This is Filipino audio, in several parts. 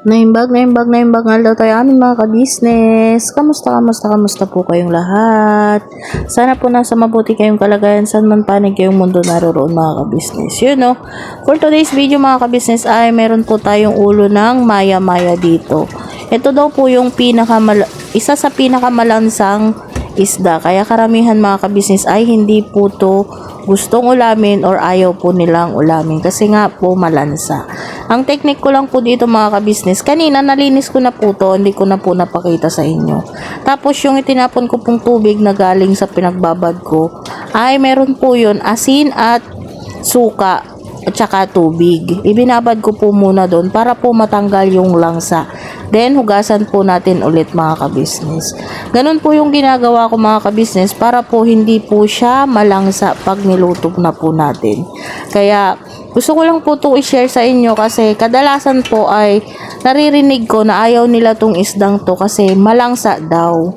Naimbag nga daw tayo amin mga ka-business. Kamusta po kayong lahat? Sana po nasa mabuti kayong kalagayan saan man panig kayong mundo naroon mga ka-business. For today's video mga ka-business ay meron po tayong ulo ng maya-maya dito. Ito daw po yung isa sa pinakamalansang isda. Kaya karamihan mga ka-business ay hindi po to gustong ulamin or ayaw po nilang ulamin kasi nga po malansa. Ang technique ko lang po dito mga ka-business, kanina nalinis ko na po to, hindi ko na po napakita sa inyo. Tapos yung itinapon ko pong tubig na galing sa pinagbabad ko ay meron po yun asin at suka at saka tubig. Ibinabad ko po muna doon para po matanggal yung langsa. Then, hugasan po natin ulit mga ka-business. Ganun po yung ginagawa ko mga ka-business para po hindi po siya malangsa pag niluto na po natin. Kaya, gusto ko lang po itong i-share sa inyo kasi kadalasan po ay naririnig ko na ayaw nila tong isdang to kasi malangsa daw.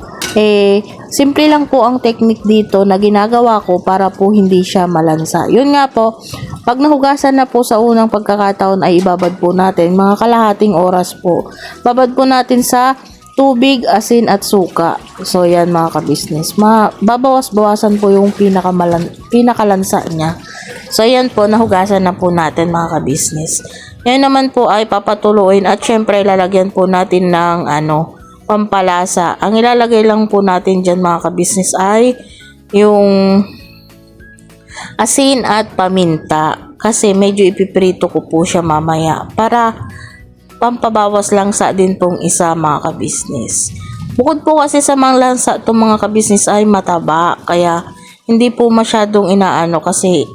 Simple lang po ang technique dito na ginagawa ko para po hindi siya malansa. Yun nga po, pag nahugasan na po sa unang pagkakataon ay ibabad po natin, mga kalahating oras po. Babad po natin sa tubig, asin at suka. So yan mga ka-business. Babawas-bawasan po yung pinakalansa niya. So yan po, nahugasan na po natin mga ka-business. Yan naman po ay papatuloyin at syempre lalagyan po natin ng pampalasa. Ang ilalagay lang po natin dyan mga ka-business ay yung asin at paminta kasi medyo ipiprito ko po siya mamaya para pampabawas langsa din tong isa mga ka-business. Bukod po kasi sa mga langsa itong mga ka-business ay mataba kaya hindi po masyadong inaano kasi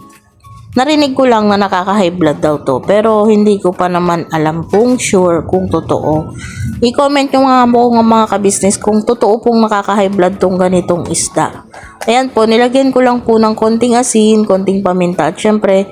narinig ko lang na nakaka-high blood daw to pero hindi ko pa naman alam kung sure kung totoo. I-comment yung mga ka-business kung totoo pong nakaka-high blood tong ganitong isda. Ayan po, nilagyan ko lang po ng konting asin, konting paminta at syempre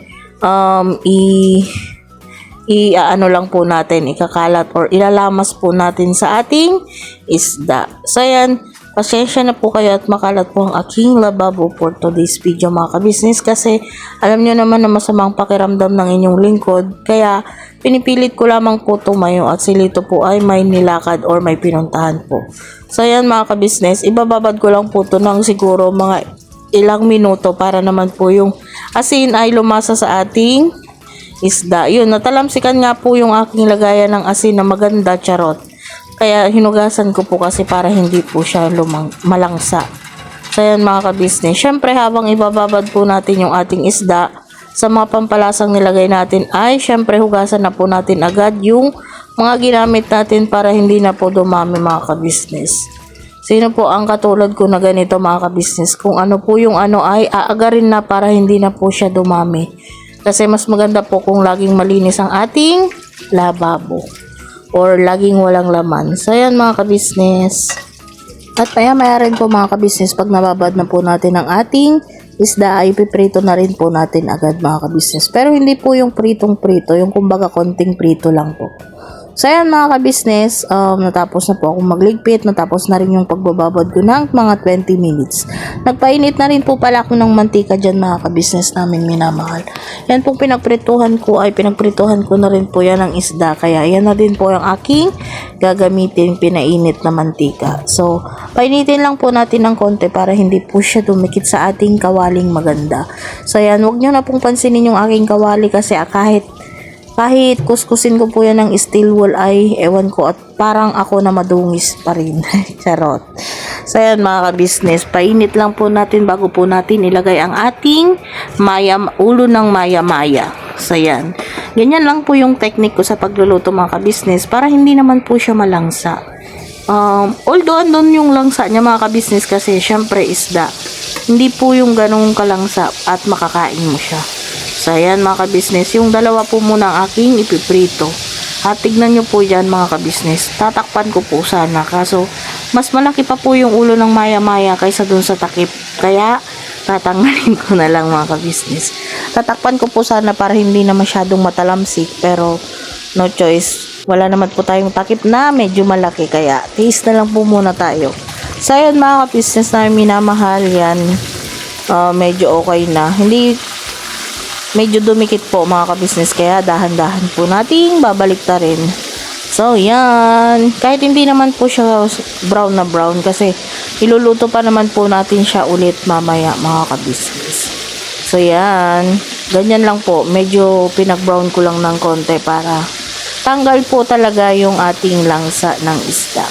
lang po natin, ikakalat or ilalamas po natin sa ating isda. So ayan, pasensya na po kayo at makalat po ang aking lababo for today's video mga ka-business kasi alam nyo naman na masamang pakiramdam ng inyong lingkod kaya pinipilit ko lamang po tumayo at silito po ay may nilakad or may pinuntahan po. So ayan mga ka-business, ibababad ko lang po to ng siguro mga ilang minuto para naman po yung asin ay lumasa sa ating isda. Yun, natalamsikan nga po yung aking lagayan ng asin na maganda, charot. Kaya hinugasan ko po kasi para hindi po siya malangsa. So yan mga ka-business. Syempre habang ibababad po natin yung ating isda, sa mga pampalasang nilagay natin ay syempre hugasan na po natin agad yung mga ginamit natin para hindi na po dumami mga ka-business. Sino po ang katulad ko na ganito mga ka-business? Kung ano po yung ay aagarin na para hindi na po siya dumami. Kasi mas maganda po kung laging malinis ang ating lababo. Or laging walang laman. So yan mga ka-business. At maya rin po mga ka-business pag nababad na po natin ang ating isda ay piprito na rin po natin agad mga ka-business. Pero hindi po yung pritong-prito, yung kumbaga konting prito lang po. So yan mga ka-business, natapos na po akong magligpit, natapos na rin yung pagbababad ko ng mga 20 minutes. Nagpainit na rin po pala ako ng mantika dyan mga ka-business namin minamahal. Yan pong pinagprituhan ko na rin po yan ng isda. Kaya yan na din po yung aking gagamitin pinainit na mantika. So, painitin lang po natin ng konti para hindi po siya dumikit sa ating kawaling maganda. So yan, huwag nyo na pong pansinin yung aking kawali kasi kahit kuskusin ko po yan ng steel wool ay ewan ko at parang ako na madungis pa rin. Charot. So yan mga ka-business, painit lang po natin bago po natin ilagay ang ating ulo ng maya-maya. So yan. Ganyan lang po yung technique ko sa pagluluto mga ka-business para hindi naman po siya malangsa. Although andun yung langsa niya mga ka-business kasi syempre isda. Hindi po yung ganong kalangsa at makakain mo siya. So ayan mga ka-business, yung dalawa po muna ang aking ipiprito. At tignan nyo po dyan mga ka-business, tatakpan ko po sana. Kaso mas malaki pa po yung ulo ng maya-maya kaysa dun sa takip. Kaya tatanggalin ko na lang mga ka-business. Tatakpan ko po sana para hindi na masyadong matalamsik. Pero no choice, wala naman po tayong takip na medyo malaki. Kaya taste na lang po muna tayo. So ayan mga ka-business na minamahal yan. Medyo okay na. Medyo dumikit po mga ka-business kaya dahan-dahan po nating babalik ta rin So, yan. Kahit hindi naman po siya brown na brown kasi iluluto pa naman po natin siya ulit mamaya mga kabisnes. So, yan. Ganyan lang po. Medyo pinag-brown ko lang ng konti para tanggal po talaga yung ating langsa ng isda.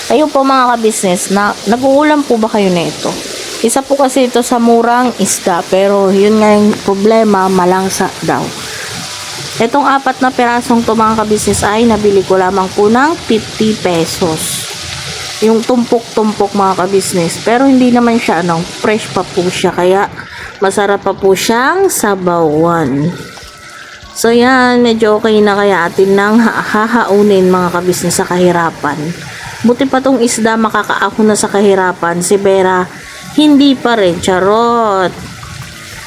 Kayo po mga kabisnes, nag-uulam po ba kayo na ito? Isa po kasi ito sa murang isda pero yun nga yung problema, malangsa daw. Itong 4 na pirasong to mga kabisnes ay nabili ko lamang po ng 50 pesos. Yung tumpok-tumpok mga kabisnes. Pero hindi naman siya fresh pa po siya kaya masarap pa po siyang sabawan. So yan, medyo okay na kaya atin nang hahaunin mga kabisnes sa kahirapan. Buti pa tong isda makakaahon na sa kahirapan. Si Vera, hindi pa rin. Charot!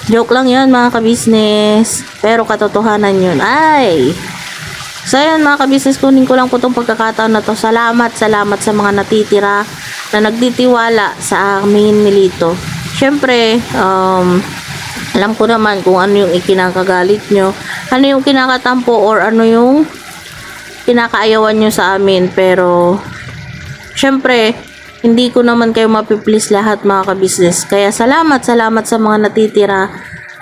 Joke lang yun mga kabisnes. Pero katotohanan yun. Ay! So yun mga kabisnes, kunin ko lang po itong pagkakataon na to. Salamat sa mga natitira na nagtitiwala sa amin nilito. Siyempre, alam ko naman kung ano yung ikinakagalit nyo. Ano yung kinakatampo or ano yung kinakaayawan nyo sa amin. Pero, siyempre, hindi ko naman kayo mapiplease lahat mga kabisnes. Kaya salamat sa mga natitira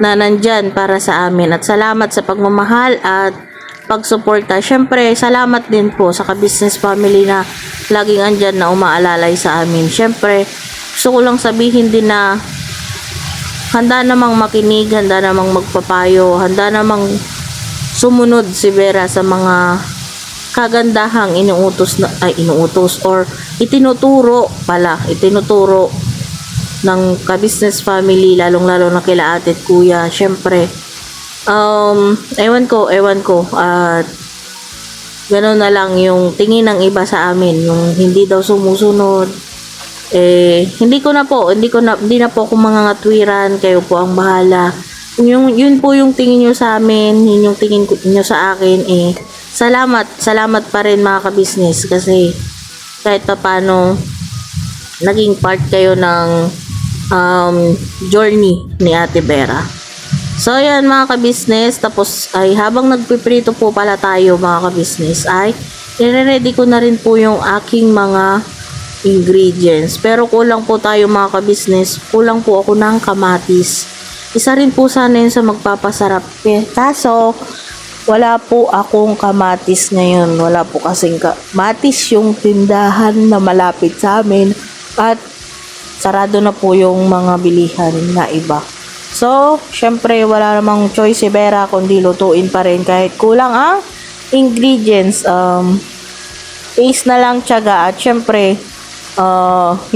na nandyan para sa amin. At salamat sa pagmamahal at pagsuporta. Siyempre, salamat din po sa kabisnes family na laging andyan na umaalalay sa amin. Siyempre, gusto ko lang sabihin din na handa namang makinig, handa namang magpapayo, handa namang sumunod si Vera sa mga kagandahang inuutos or itinuturo ng ka-business family, lalong-lalo na kila ate at kuya. Syempre, ewan ko, at gano'n na lang yung tingin ng iba sa amin, yung hindi daw sumusunod. Hindi na po ako mangangatwiran, kayo po ang bahala. Yun po yung tingin nyo sa amin, yun yung tingin nyo sa akin, salamat pa rin mga kabisnes kasi kahit pa paano naging part kayo ng journey ni Ate Vera. So yan mga kabisnes, tapos ay habang nagpiprito po pala tayo mga kabisnes ay i-ready ko na rin po yung aking mga ingredients. Pero kulang po tayo mga kabisnes, kulang po ako ng kamatis. Isa rin po sana yun sa magpapasarap. Kaso wala po akong kamatis ngayon. Wala po kasing kamatis yung tindahan na malapit sa amin at sarado na po yung mga bilihan na iba. So, syempre wala namang choice si Vera kundi lutuin pa rin kahit kulang ang ingredients. Taste na lang tiyaga at syempre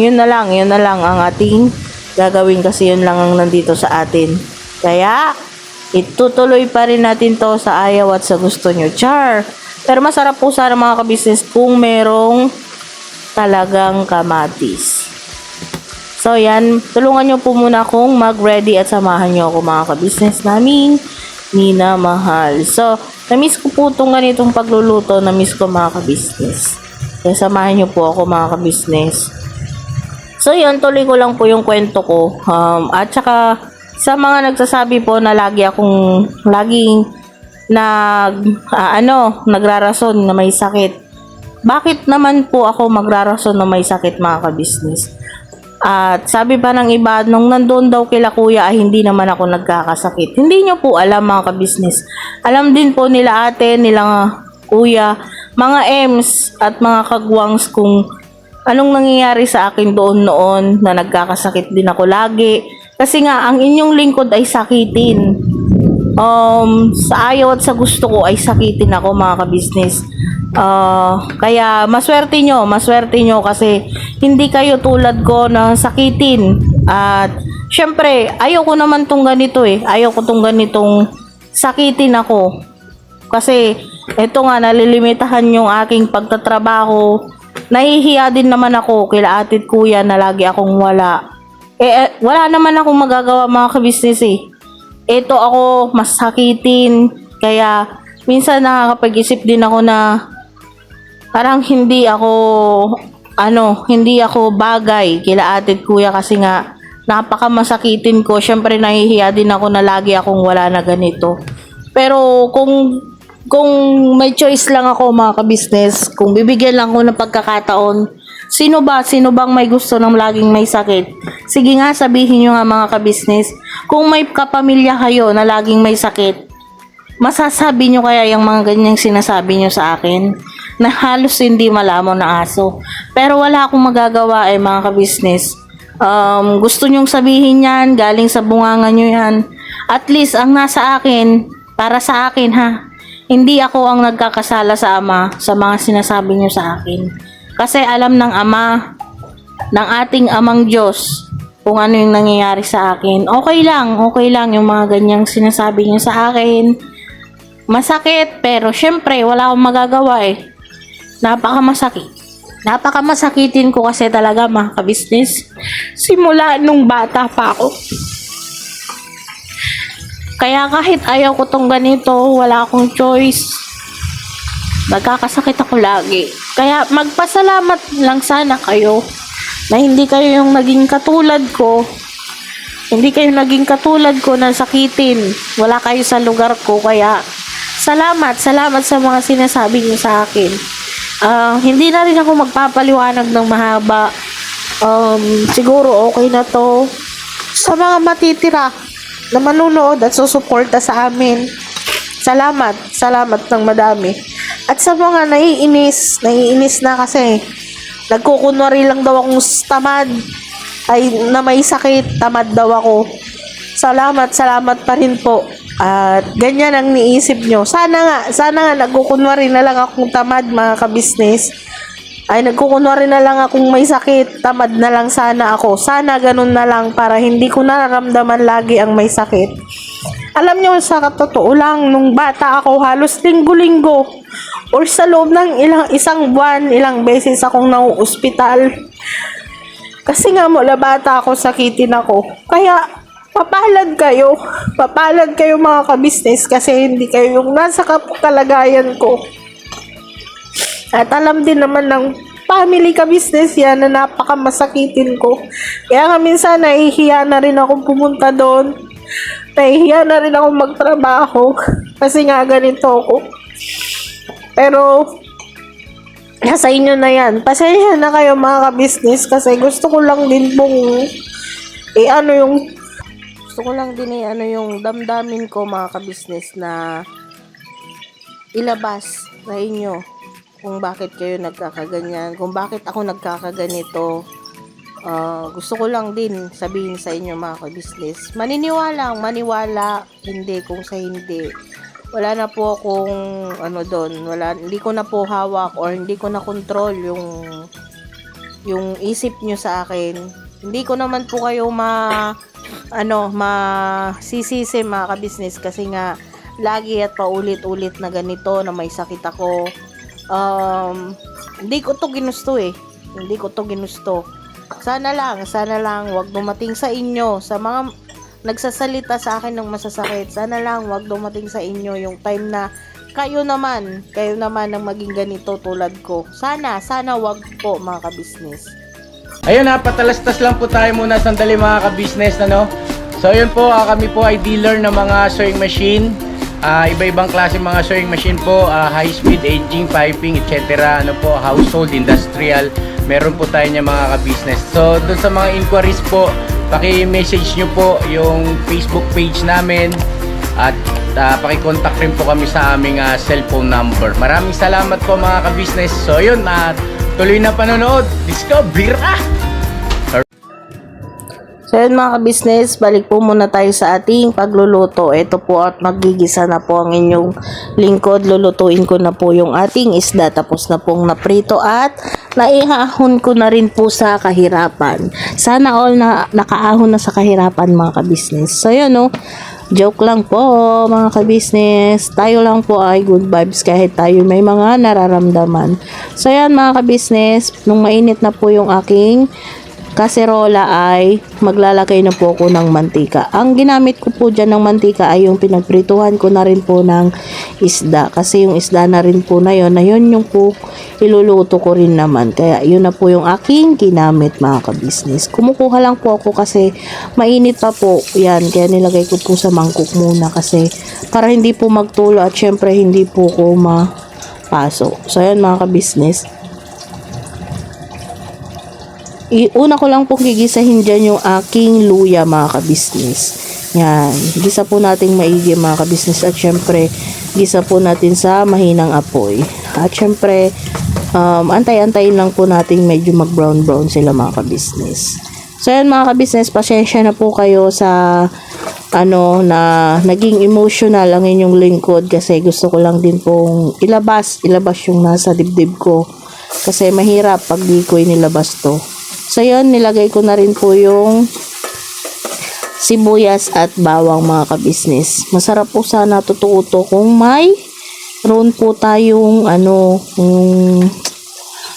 yun na lang ang ating gagawin kasi yun lang ang nandito sa atin. Kaya itutuloy pa rin natin to sa ayaw at sa gusto nyo. Char! Pero masarap po sana mga kabisnes kung merong talagang kamatis. So yan, tulungan nyo po muna akong mag-ready at samahan nyo ako mga kabisnes namin minamahal. So, na-miss ko po itong ganitong pagluluto, na-miss ko mga kabisnes. Kaya samahan nyo po ako mga kabisnes. So yun, tuloy ko lang po yung kwento ko. At saka sa mga nagsasabi po na laging nagrarason na may sakit. Bakit naman po ako magrarason na may sakit mga kabisnes? At sabi pa ng iba, nung nandun daw kila kuya ay hindi naman ako nagkakasakit. Hindi nyo po alam mga kabisnes. Alam din po nila ate, nila kuya, mga ems at mga kagwangs kung anong nangyayari sa akin doon noon na nagkakasakit din ako lagi. Kasi nga, ang inyong lingkod ay sakitin. Sa ayaw at sa gusto ko ay sakitin ako mga kabisnes. Kaya maswerte nyo kasi hindi kayo tulad ko na sakitin. At syempre, ayaw ko naman tong ganito ayaw ko tong ganitong sakitin ako. Kasi eto nga, nalilimitahan yung aking pagtatrabaho. Nahihiya din naman ako kila ate at kuya na lagi akong wala. Wala naman akong magagawa mga kabisnes Ito ako mas sakitin. Kaya minsan nakakapag-isip din ako na parang hindi ako bagay kila ate at kuya kasi nga napakamasakitin ko. Syempre nahihiya din ako na lagi akong wala na ganito. Pero kung kung may choice lang ako mga ka-business, kung bibigyan lang ako ng pagkakataon, sino bang may gusto ng laging may sakit? Sige nga, sabihin nyo nga mga ka-business, kung may kapamilya kayo na laging may sakit, masasabi nyo kaya yung mga ganyang sinasabi nyo sa akin na halos hindi malamon na aso. Pero wala akong magagawa mga ka-business. Gusto nyong sabihin yan, galing sa bunganga nyo yan. At least ang nasa akin, para sa akin ha, hindi ako ang nagkakasala sa Ama sa mga sinasabi nyo sa akin. Kasi alam ng Ama, ng ating Amang Diyos, kung ano yung nangyayari sa akin. Okay lang yung mga ganyang sinasabi nyo sa akin. Masakit, pero syempre, wala akong magagawa Napakamasakitin ko kasi talaga mga ka-business. Simula nung bata pa ako. Kaya kahit ayaw ko tong ganito, wala akong choice. Nagkakasakit ako lagi. Kaya magpasalamat lang sana kayo na hindi kayo yung naging katulad ko. Hindi kayo naging katulad ko na sakitin. Wala kayo sa lugar ko. Kaya salamat sa mga sinasabi niyo sa akin. Hindi na rin ako magpapaliwanag ng mahaba. Siguro okay na to. Sa mga matitira na manunood at susuporta sa amin, salamat ng madami. At sa mga naiinis na kasi nagkukunwari lang daw akong tamad, ay na may sakit, tamad daw ako. Salamat pa rin po. At ganyan ang niisip nyo. Sana nga nagkukunwari na lang akong tamad mga ka-business. Ay nagkukunwari na lang akong may sakit, tamad na lang sana ako. Sana ganun na lang para hindi ko nararamdaman lagi ang may sakit. Alam nyo, sa totoo lang, nung bata ako, halos linggo-linggo or sa loob ng isang buwan, ilang beses akong nauuspital. Kasi nga mula bata ako, sakitin ako. Kaya papalad kayo mga ka-business kasi hindi kayo yung nasa kalagayan ko. At alam din naman ng family ka-business yan na napakamasakitin ko. Kaya nga minsan nahihiya na rin akong pumunta doon. Nahihiya na rin akong magtrabaho kasi nga ganito ako. Pero nasa inyo na yan. Pasensya na kayo mga ka-business kasi gusto ko lang din yung damdamin ko mga ka-business na ilabas sa inyo kung bakit kayo nagkakaganyan, kung bakit ako nagkakaganito. Gusto ko lang din sabihin sa inyo mga ka-business. Maniwala, hindi kung sa hindi. Wala na po akong hindi ko na po hawak or hindi ko na control yung isip nyo sa akin. Hindi ko naman po kayo masisisi mga ka-business kasi nga lagi at paulit-ulit na ganito na may sakit ako. Hindi ko to ginusto. Sana lang wag dumating sa inyo, sa mga nagsasalita sa akin ng masasakit. Sana lang wag dumating sa inyo yung time na kayo naman ang maging ganito tulad ko. Sana wag po mga ka-business. Ayun ha, patalastas lang po tayo muna sandali mga ka-business, So ayun po, kami po ay dealer ng mga sewing machine. Iba-ibang klase mga sewing machine po, high speed, aging, piping, etc. Household, industrial, meron po tayo niya mga ka-business. So doon sa mga inquiries po, paki-message nyo po yung Facebook page namin at paki-contact rin po kami sa aming cellphone number. Maraming salamat po mga ka-business. So yun, tuloy na panonood. Discover! So yun mga ka-business, balik po muna tayo sa ating pagluluto. Ito po at magigisa na po ang inyong lingkod. Lulutuin ko na po yung ating isda. Tapos na pong naprito at naihahon ko na rin po sa kahirapan. Sana all na nakaahon na sa kahirapan mga ka-business. So yun joke lang po mga ka-business. Tayo lang po ay good vibes kahit tayo may mga nararamdaman. So yan mga ka-business, nung mainit na po yung aking kaserola ay maglalagay na po ako ng mantika. Ang ginamit ko po dyan ng mantika ay yung pinagprituhan ko na rin po ng isda. Kasi yung isda na rin po na yun yung po iluluto ko rin naman. Kaya yun na po yung aking ginamit mga ka-business. Kumukuha lang po ako kasi mainit pa po. Yan, kaya nilagay ko po sa mangkok muna kasi para hindi po magtulo at syempre hindi po ko mapasok. So ayan mga ka-business. Una ko lang pong gigisahin dyan yung aking luya mga ka-business. Yan. Gisa po nating maigi mga ka-business at syempre gisa po natin sa mahinang apoy. At syempre antay-antayin lang po nating medyo mag-brown-brown sila mga ka-business. So yan mga ka-business, pasensya na po kayo sa na naging emotional ang inyong lingkod kasi gusto ko lang din pong ilabas yung nasa dibdib ko. Kasi mahirap pag di ko inilabas to. So yun, nilagay ko na rin po yung sibuyas at bawang mga ka-business. Masarap po sana tututo kung may roon po tayong yung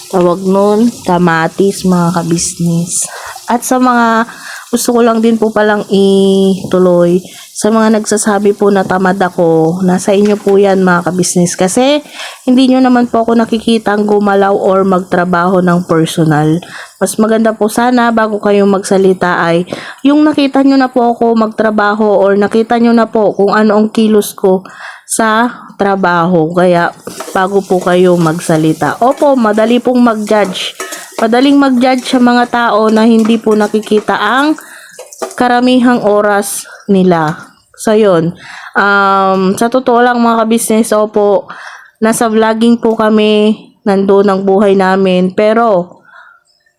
tawag nun, kamatis mga ka-business. At sa mga gusto ko lang din po palang ituloy sa mga nagsasabi po na tamad ako, nasa inyo po yan mga ka-business kasi hindi nyo naman po ako nakikitang gumalaw or magtrabaho ng personal. Mas maganda po sana bago kayong magsalita ay yung nakita nyo na po ako magtrabaho or nakita nyo na po kung ano ang kilos ko sa trabaho. Kaya bago po kayo magsalita. Opo, madali pong mag-judge. Madaling mag-judge sa mga tao na hindi po nakikita ang karamihang oras nila. So, yun. Sa totoo lang mga ka-business, opo, nasa vlogging po kami, nandoon ang buhay namin. Pero,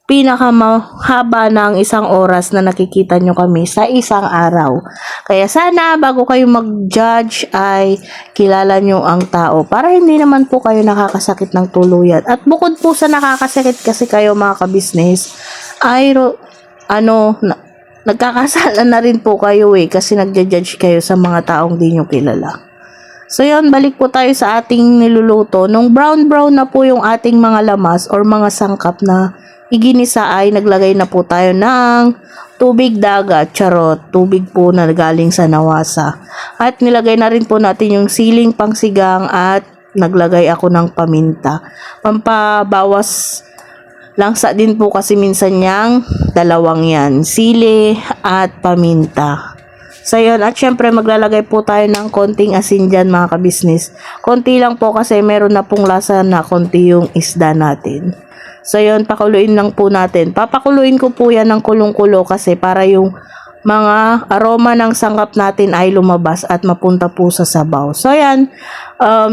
pinakamahaba ng isang oras na nakikita nyo kami sa isang araw. Kaya sana bago kayo mag-judge ay kilala nyo ang tao para hindi naman po kayo nakakasakit ng tuluyan. At bukod po sa nakakasakit kasi kayo mga ka-business ay nagkakasala na rin po kayo kasi nagja-judge kayo sa mga taong di nyo kilala. So yun, balik po tayo sa ating niluluto. Nung brown na po yung ating mga lamas or mga sangkap na iginisa ay naglagay na po tayo ng tubig dagat, charot, tubig po na galing sa nawasa. At nilagay na rin po natin yung siling pangsigang at naglagay ako ng paminta. Pampabawas langsa din po kasi minsan yang dalawang yan, sili at paminta. So yun, at syempre maglalagay po tayo ng konting asin dyan mga ka-business. Konti lang po kasi meron na pong lasa na konti yung isda natin. So yun, pakuluin lang po natin. Papakuluin ko po yan ng kulong-kulo kasi para yung mga aroma ng sangkap natin ay lumabas at mapunta po sa sabaw. So yan,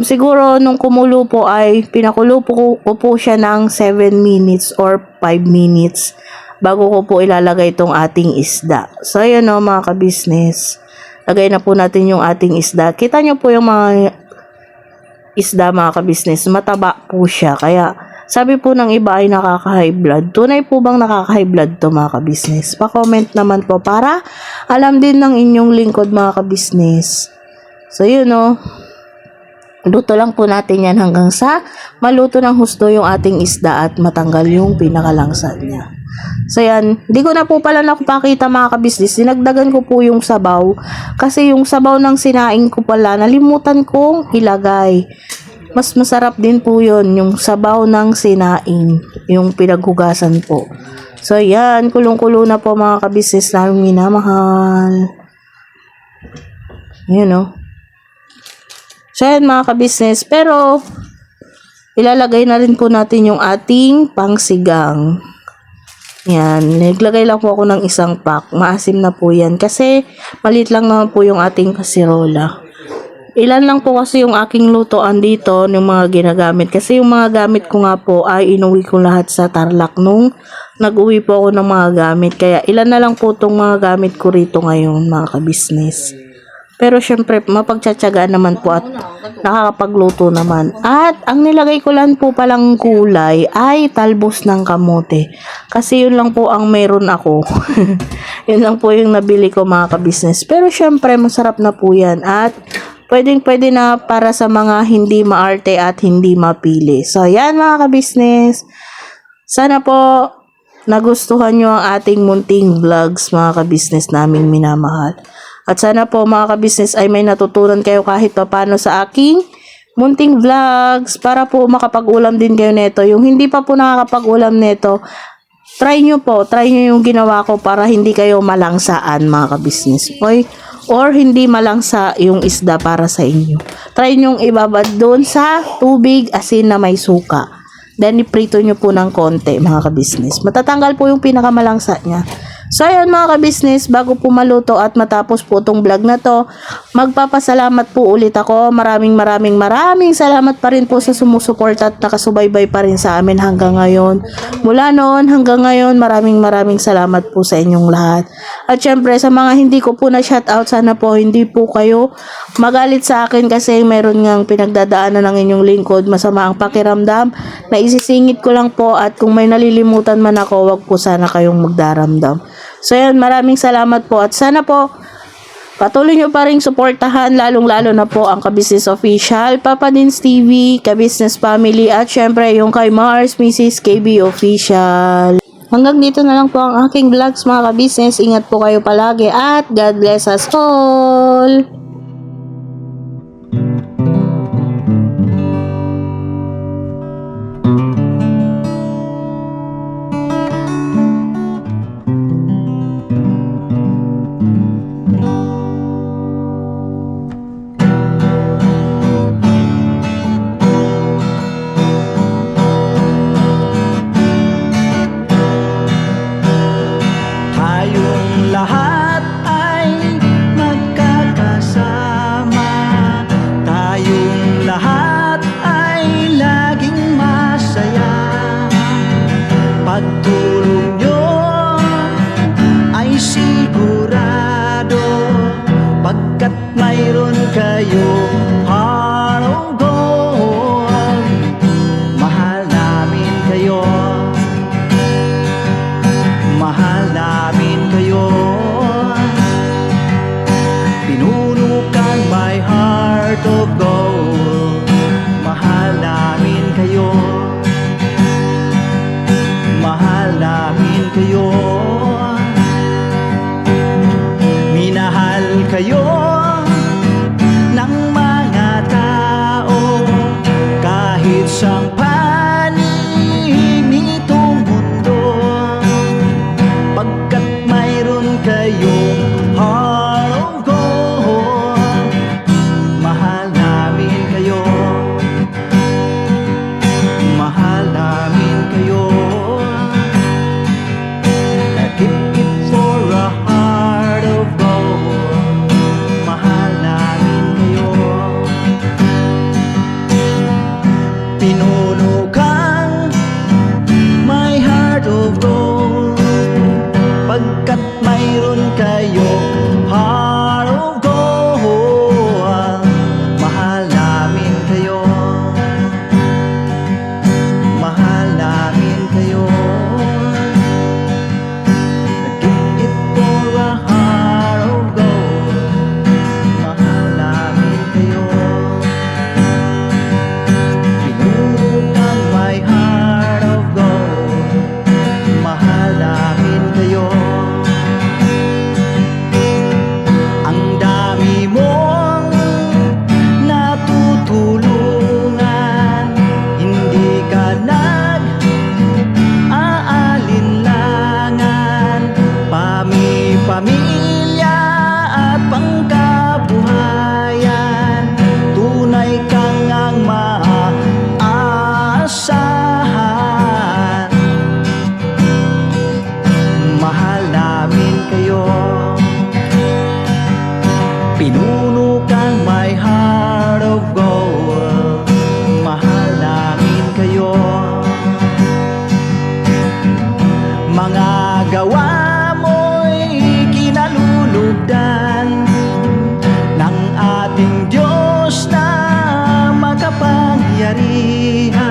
siguro nung kumulo po ay pinakulo ko po siya ng 7 minutes or 5 minutes bago ko po ilalagay itong ating isda. So yan mga ka-business. Lagay na po natin yung ating isda. Kita nyo po yung mga isda mga ka-business. Mataba po siya. Kaya sabi po ng iba ay nakaka-high blood. Tunay po bang nakaka-high blood to mga ka-business? Pa-comment naman po para alam din ng inyong lingkod mga ka-business. So yun luto lang po natin yan hanggang sa maluto ng husto yung ating isda at matanggal yung pinakalangsa niya. So yan, hindi ko na po pala nakapakita mga ka-business. Dinagdagan ko po yung sabaw kasi yung sabaw ng sinaing ko pala nalimutan kong ilagay. Mas masarap din po yun, yung sabaw ng sinaing, yung pinaghugasan po. So, yan, kulong-kulo na po mga ka-business namin minamahal. Yun, So, yan mga ka-business, pero, ilalagay na rin po natin yung ating pangsigang. Yan, naglagay lang po ako ng isang pack. Maasim na po yan, kasi, maliit lang naman po yung ating kasirola. Ilan lang po kasi yung aking lutoan dito ng mga ginagamit. Kasi yung mga gamit ko nga po ay inuwi ko lahat sa Tarlac nung nag-uwi po ako ng mga gamit. Kaya ilan na lang po itong mga gamit ko rito ngayon mga ka-business. Pero syempre mapagtsatsagaan naman po at nakakapagluto naman. At ang nilagay ko lang po palang kulay ay talbos ng kamote. Kasi yun lang po ang meron ako. Yun lang po yung nabili ko mga ka-business. Pero syempre masarap na po yan at pwede na para sa mga hindi maarte at hindi mapili. So, yan mga ka-business. Sana po nagustuhan nyo ang ating munting vlogs mga ka-business naming minamahal. At sana po mga ka-business ay may natutunan kayo kahit paano sa aking munting vlogs para po makapag-ulam din kayo neto. Yung hindi pa po nakakapag-ulam neto, try nyo yung ginawa ko para hindi kayo malangsaan mga ka-business. or hindi malangsa yung isda para sa inyo. Try nyong ibabad doon sa tubig asin na may suka. Then iprito nyo po ng konti mga kabisnes. Matatanggal po yung pinakamalangsa niya. So ayun mga kabisnes, bago po maluto at matapos po itong vlog na to, magpapasalamat po ulit ako. Maraming salamat pa rin po sa sumusuporta at nakasubaybay pa rin sa amin hanggang ngayon. Mula noon hanggang ngayon, maraming salamat po sa inyong lahat. At syempre sa mga hindi ko po na shoutout, sana po hindi po kayo magalit sa akin kasi meron ngang pinagdadaanan ng inyong lingkod, masama ang pakiramdam, na isisingit ko lang po, at kung may nalilimutan man ako, wag po sana kayong magdaramdam. So yan, maraming salamat po at sana po patuloy nyo pa rin suportahan, lalong-lalo na po ang Kabisnes Official, Papa Dins TV, Kabisnes Family, at syempre yung kay Mars, Mrs. KB Official. Hanggang dito na lang po ang aking vlogs mga kabisnes. Ingat po kayo palagi at God bless us all! Tayong lahat ay magkakasama, tayong lahat ay laging masaya. Pagtulong nyo ay sigurado, pagkat mayroon kayong heart of gold. Mahal namin kayo, mahal namin kayo. Pinuno kang my heart of gold. Mahal namin kayo, mahal namin kayo. Minahal kayo ng mga tao kahit sang panig nitong mundo, pagkat mayroon kayong heart of gold. Mahal namin kayo, mahal namin kayo. Keep it for a heart of gold. Mahal namin kayo. Pinuno kang my heart of gold, pagkat mayroon kayong heart of gold. Mahal namin kayo, mahal namin kayo. Give it for a heart of gold. Mahal namin kayo. Pinuno kang my heart of gold. Mahal namin kayo. Ang dami mong natutulungan, hindi ka nag-aalinlangan. Pamilya at pangkabuhayan, tunay kang ang maaasahan. Mahal namin kayo, pinuno kang my heart of gold. Mahal namin kayo. Mga gawa mo'y kinalulugdan ng ating Diyos na makapangyarihan.